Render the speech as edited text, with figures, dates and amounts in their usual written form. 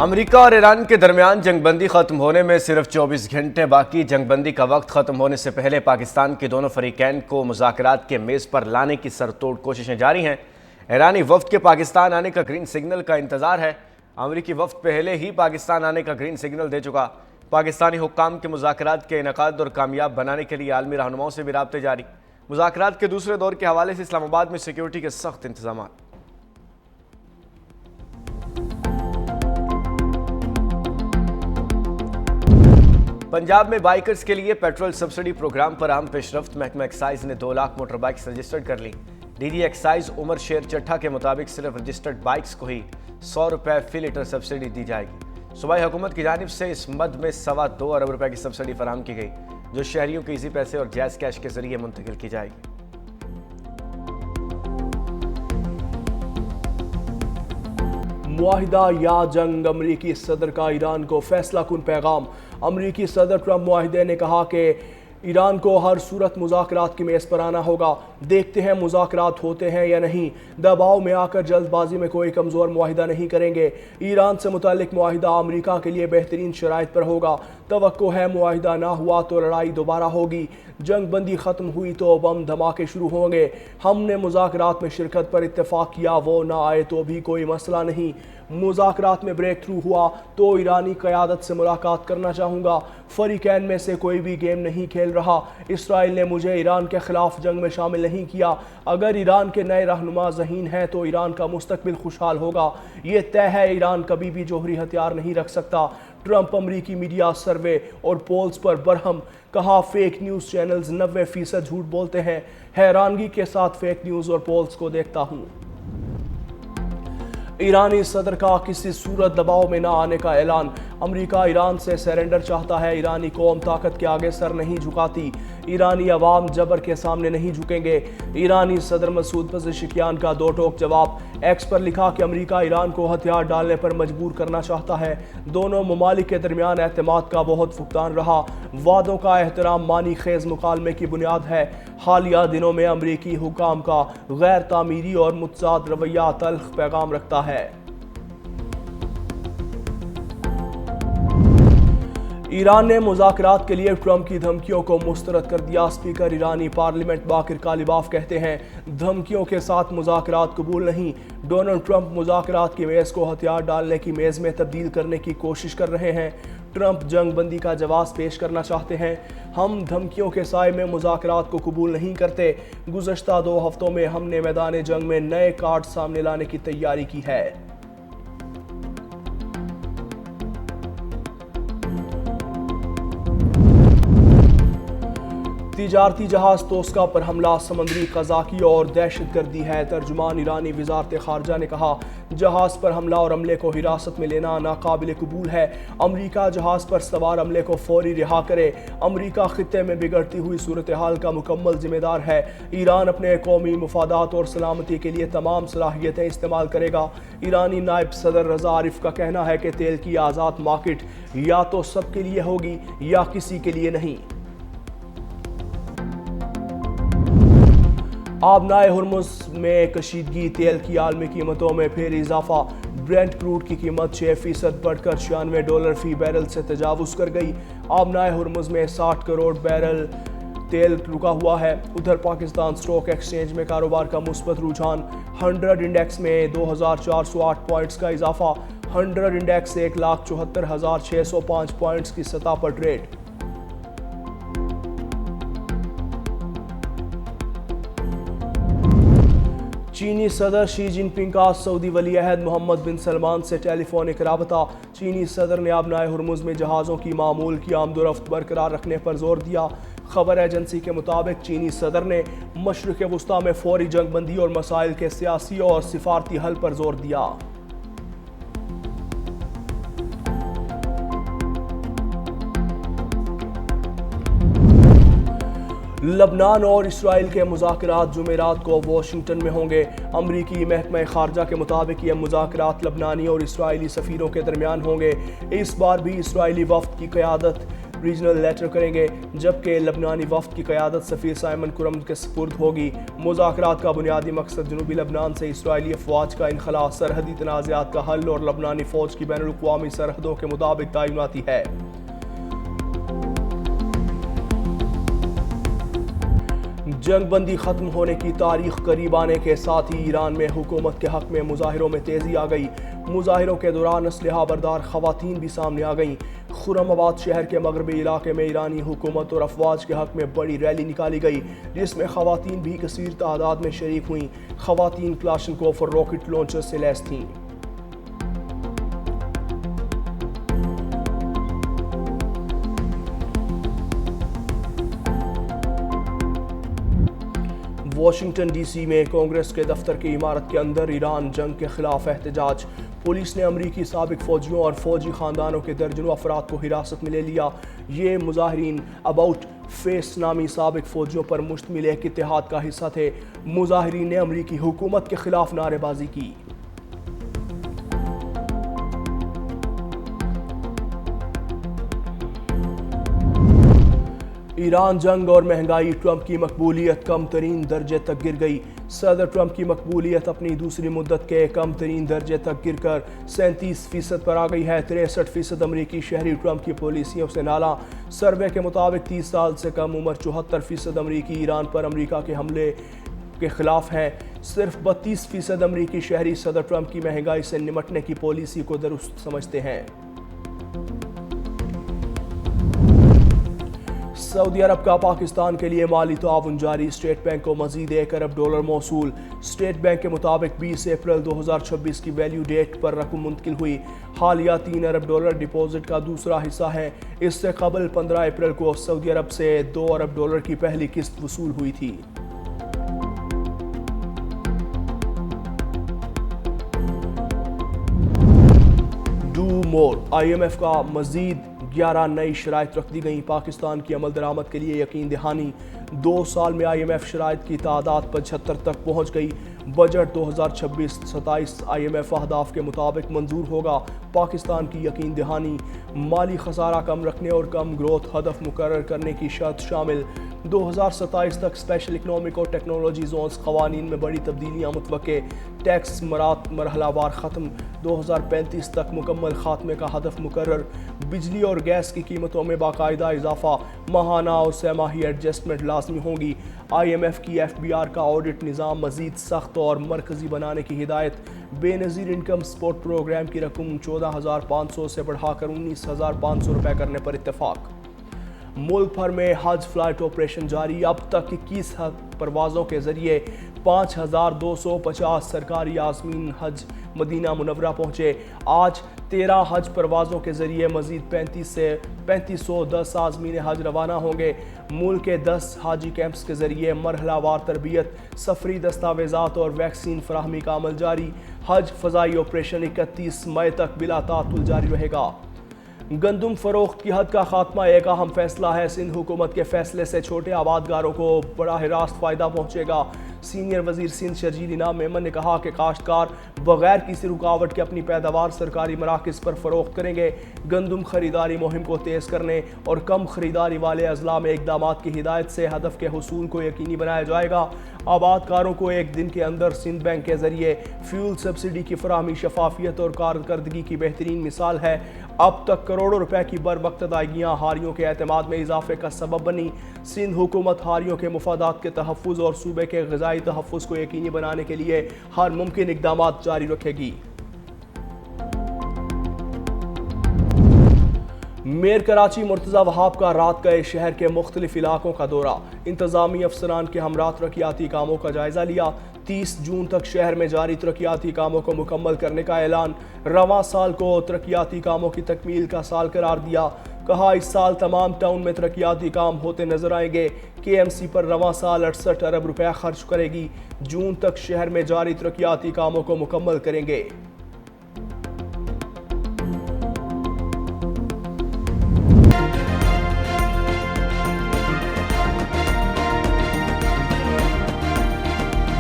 امریکہ اور ایران کے درمیان جنگ بندی ختم ہونے میں صرف 24 گھنٹے باقی۔ جنگ بندی کا وقت ختم ہونے سے پہلے پاکستان کے دونوں فریقین کو مذاکرات کے میز پر لانے کی سرتوڑ کوششیں جاری ہیں۔ ایرانی وفد کے پاکستان آنے کا گرین سگنل کا انتظار ہے۔ امریکی وفد پہلے ہی پاکستان آنے کا گرین سگنل دے چکا۔ پاکستانی حکام کے مذاکرات کے انعقاد اور کامیاب بنانے کے لیے عالمی رہنماؤں سے بھی رابطے جاری۔ مذاکرات کے دوسرے دور کے حوالے سے اسلام آباد میں سیکیورٹی کے سخت انتظامات۔ پنجاب میں بائیکرز کے لیے پیٹرول سبسڈی پروگرام پر اہم پیش رفت۔ محکمہ ایکسائز نے 2 لاکھ موٹر بائکس رجسٹرڈ کر لی۔ ڈی جی ایکسائز عمر شیر چٹھا کے مطابق صرف رجسٹرڈ بائکس کو ہی 100 روپے فی لیٹر سبسڈی دی جائے گی۔ صوبائی حکومت کی جانب سے اس مد میں 2.25 ارب روپے کی سبسڈی فراہم کی گئی، جو شہریوں کے ایزی پیسے اور جائز کیش کے ذریعے منتقل کی جائے گی۔ معاہدہ یا جنگ، امریکی صدر کا ایران کو فیصلہ کن پیغام۔ امریکی صدر ٹرمپ معاہدے نے کہا کہ ایران کو ہر صورت مذاکرات کی میز پر آنا ہوگا۔ دیکھتے ہیں مذاکرات ہوتے ہیں یا نہیں۔ دباؤ میں آ کر جلد بازی میں کوئی کمزور معاہدہ نہیں کریں گے۔ ایران سے متعلق معاہدہ امریکہ کے لیے بہترین شرائط پر ہوگا۔ توقع ہے معاہدہ نہ ہوا تو لڑائی دوبارہ ہوگی۔ جنگ بندی ختم ہوئی تو بم دھماکے شروع ہوں گے۔ ہم نے مذاکرات میں شرکت پر اتفاق کیا، وہ نہ آئے تو بھی کوئی مسئلہ نہیں۔ مذاکرات میں بریک تھرو ہوا تو ایرانی قیادت سے ملاقات کرنا چاہوں گا۔ فریقین میں سے کوئی بھی گیم نہیں کھیل رہا۔ اسرائیل نے مجھے ایران کے خلاف جنگ میں شامل نہیں کیا۔ اگر ایران کے نئے رہنما ذہین ہیں تو ایران کا مستقبل خوشحال ہوگا۔ یہ طے ہے، ایران کبھی بھی جوہری ہتھیار نہیں رکھ سکتا۔ ٹرمپ امریکی میڈیا سروے اور پولز پر برہم، کہا فیک نیوز چینلز 90% جھوٹ بولتے ہیں۔ حیرانگی کے ساتھ فیک نیوز اور پولز کو دیکھتا ہوں۔ ایرانی صدر کا کسی صورت دباؤ میں نہ آنے کا اعلان۔ امریکہ ایران سے سرنڈر چاہتا ہے۔ ایرانی قوم طاقت کے آگے سر نہیں جھکاتی۔ ایرانی عوام جبر کے سامنے نہیں جھکیں گے۔ ایرانی صدر مسعود پزشکیان کا 2 ٹوک جواب۔ ایکس پر لکھا کہ امریکہ ایران کو ہتھیار ڈالنے پر مجبور کرنا چاہتا ہے۔ دونوں ممالک کے درمیان اعتماد کا بہت فقدان رہا۔ وعدوں کا احترام معنی خیز مکالمے کی بنیاد ہے۔ حالیہ دنوں میں امریکی حکام کا غیر تعمیری اور متضاد رویہ تلخ پیغام رکھتا ہے۔ ایران نے مذاکرات کے لیے ٹرمپ کی دھمکیوں کو مسترد کر دیا۔ اسپیکر ایرانی پارلیمنٹ باقر کالیباف کہتے ہیں دھمکیوں کے ساتھ مذاکرات قبول نہیں۔ ڈونلڈ ٹرمپ مذاکرات کی میز کو ہتھیار ڈالنے کی میز میں تبدیل کرنے کی کوشش کر رہے ہیں۔ ٹرمپ جنگ بندی کا جواز پیش کرنا چاہتے ہیں۔ ہم دھمکیوں کے سائے میں مذاکرات کو قبول نہیں کرتے۔ گزشتہ 2 ہفتوں میں ہم نے میدان جنگ میں نئے کارڈ سامنے لانے کی تیاری کی ہے۔ تجارتی جہاز توسکا پر حملہ سمندری قزاقی اور دہشت گردی ہے۔ ترجمان ایرانی وزارت خارجہ نے کہا جہاز پر حملہ اور عملے کو حراست میں لینا ناقابل قبول ہے۔ امریکہ جہاز پر سوار عملے کو فوری رہا کرے۔ امریکہ خطے میں بگڑتی ہوئی صورتحال کا مکمل ذمہ دار ہے۔ ایران اپنے قومی مفادات اور سلامتی کے لیے تمام صلاحیتیں استعمال کرے گا۔ ایرانی نائب صدر رضا عارف کا کہنا ہے کہ تیل کی آزاد مارکیٹ یا تو سب کے لیے ہوگی یا کسی کے لیے نہیں۔ آبنائے ہرمز میں کشیدگی، تیل کی عالمی قیمتوں میں پھر اضافہ۔ برینٹ کروڈ کی قیمت 6% بڑھ کر $96 فی بیرل سے تجاوز کر گئی۔ آبنائے ہرمز میں 60 کروڑ بیرل تیل رکا ہوا ہے۔ ادھر پاکستان سٹاک ایکسچینج میں کاروبار کا مثبت رجحان۔ 100 انڈیکس میں 2408 پوائنٹس کا اضافہ۔ 100 انڈیکس 1,74,605 پوائنٹس کی سطح پر ٹریڈ۔ چینی صدر شی جن پنگ کا سعودی ولی عہد محمد بن سلمان سے ٹیلی فونک رابطہ۔ چینی صدر نے آبنائے ہرمز میں جہازوں کی معمول کی آمد و رفت برقرار رکھنے پر زور دیا۔ خبر ایجنسی کے مطابق چینی صدر نے مشرق وسطیٰ میں فوری جنگ بندی اور مسائل کے سیاسی اور سفارتی حل پر زور دیا۔ لبنان اور اسرائیل کے مذاکرات جمعرات کو واشنگٹن میں ہوں گے۔ امریکی محکمہ خارجہ کے مطابق یہ مذاکرات لبنانی اور اسرائیلی سفیروں کے درمیان ہوں گے۔ اس بار بھی اسرائیلی وفد کی قیادت ریجنل لیٹر کریں گے، جبکہ لبنانی وفد کی قیادت سفیر سائمن کرم کے سپرد ہوگی۔ مذاکرات کا بنیادی مقصد جنوبی لبنان سے اسرائیلی افواج کا انخلاء، سرحدی تنازعات کا حل اور لبنانی فوج کی بین الاقوامی سرحدوں کے مطابق تعیناتی ہے۔ جنگ بندی ختم ہونے کی تاریخ قریب آنے کے ساتھ ہی ایران میں حکومت کے حق میں مظاہروں میں تیزی آ گئی۔ مظاہروں کے دوران اسلحہ بردار خواتین بھی سامنے آ گئیں۔ خرم آباد شہر کے مغربی علاقے میں ایرانی حکومت اور افواج کے حق میں بڑی ریلی نکالی گئی، جس میں خواتین بھی کثیر تعداد میں شریک ہوئیں۔ خواتین کلاشنکوف اور راکٹ لانچر سے لیس تھیں۔ واشنگٹن ڈی سی میں کانگریس کے دفتر کی عمارت کے اندر ایران جنگ کے خلاف احتجاج۔ پولیس نے امریکی سابق فوجیوں اور فوجی خاندانوں کے درجنوں افراد کو حراست میں لے لیا۔ یہ مظاہرین اباؤٹ فیس نامی سابق فوجیوں پر مشتمل ایک اتحاد کا حصہ تھے۔ مظاہرین نے امریکی حکومت کے خلاف نعرے بازی کی۔ ایران جنگ اور مہنگائی، ٹرمپ کی مقبولیت کم ترین درجے تک گر گئی۔ صدر ٹرمپ کی مقبولیت اپنی دوسری مدت کے کم ترین درجے تک گر کر 37% پر آ گئی ہے۔ 63% امریکی شہری ٹرمپ کی پالیسیوں سے نالاں۔ سروے کے مطابق 30 سال سے کم عمر 74% امریکی ایران پر امریکہ کے حملے کے خلاف ہیں۔ صرف 32% امریکی شہری صدر ٹرمپ کی مہنگائی سے نمٹنے کی پالیسی کو درست سمجھتے ہیں۔ سعودی عرب کا پاکستان کے لیے مالی تعاون جاری، اسٹیٹ بینک کو مزید $1 ارب موصول۔ اسٹیٹ بینک کے مطابق 20 اپریل 2026 کی ویلیو ڈیٹ پر رقم منتقل ہوئی۔ حالیہ $3 ارب ڈپازٹ کا دوسرا حصہ ہے۔ اس سے قبل 15 اپریل کو سعودی عرب سے $2 ارب کی پہلی قسط وصول ہوئی تھی۔ ڈو مور، IMF کا مزید 11 نئی شرائط رکھ دی گئیں۔ پاکستان کی عمل درآمد کے لیے یقین دہانی۔ 2 سال میں IMF شرائط کی تعداد 75 تک پہنچ گئی۔ بجٹ 2026-27 IMF اہداف کے مطابق منظور ہوگا۔ پاکستان کی یقین دہانی، مالی خسارہ کم رکھنے اور کم گروتھ ہدف مقرر کرنے کی شرط شامل۔ 2027 تک اسپیشل اکنامک اور ٹیکنالوجی زونز قوانین میں بڑی تبدیلیاں متوقع۔ ٹیکس مرحلہ وار ختم، 2035 تک مکمل خاتمے کا ہدف مقرر۔ بجلی اور گیس کی قیمتوں میں باقاعدہ اضافہ، ماہانہ اور سہ ماہی ایڈجسٹمنٹ لازمی ہوگی۔ IMF کی FBR کا آڈٹ نظام مزید سخت اور مرکزی بنانے کی ہدایت۔ بے نظیر انکم سپورٹ پروگرام کی رقم 14,500 سے بڑھا کر 19,500 روپے کرنے پر اتفاق۔ ملک بھر میں حج فلائٹ آپریشن جاری، اب تک 21 پروازوں کے ذریعے 5,250 سرکاری عازمین حج مدینہ منورہ پہنچے۔ آج 13 حج پروازوں کے ذریعے مزید 3510 عازمین حج روانہ ہوں گے۔ ملک کے 10 حاجی کیمپس کے ذریعے مرحلہ وار تربیت، سفری دستاویزات اور ویکسین فراہمی کا عمل جاری۔ حج فضائی آپریشن 31 مئی تک بلا تعطل جاری رہے گا۔ گندم فروخت کی حد کا خاتمہ ایک اہم فیصلہ ہے۔ سندھ حکومت کے فیصلے سے چھوٹے آبادکاروں کو براہ راست فائدہ پہنچے گا۔ سینئر وزیر سندھ شرجیل انعام میمن نے کہا کہ کاشتکار بغیر کسی رکاوٹ کے اپنی پیداوار سرکاری مراکز پر فروخت کریں گے۔ گندم خریداری مہم کو تیز کرنے اور کم خریداری والے اضلاع میں اقدامات کی ہدایت سے ہدف کے حصول کو یقینی بنایا جائے گا۔ آبادکاروں کو ایک دن کے اندر سندھ بینک کے ذریعے فیول سبسڈی کی فراہمی شفافیت اور کارکردگی کی بہترین مثال ہے۔ اب تک کروڑوں روپے کی بروقت ادائیگیاں ہاریوں کے اعتماد میں اضافے کا سبب بنی۔ سندھ حکومت ہاریوں کے مفادات کے تحفظ اور صوبے کے غذائی تحفظ کو یقینی بنانے کے لیے ہر ممکن اقدامات جاری رکھے گی۔ میئر کراچی مرتضی وہاب کا رات گئے شہر کے مختلف علاقوں کا دورہ، انتظامی افسران کے ہمراہ ترقیاتی کاموں کا جائزہ لیا۔ 30 جون تک شہر میں جاری ترقیاتی کاموں کو مکمل کرنے کا اعلان۔ رواں سال کو ترقیاتی کاموں کی تکمیل کا سال قرار دیا۔ کہا اس سال تمام ٹاؤن میں ترقیاتی کام ہوتے نظر آئیں گے۔ KMC پر رواں سال 68 ارب روپے خرچ کرے گی۔ جون تک شہر میں جاری ترقیاتی کاموں کو مکمل کریں گے۔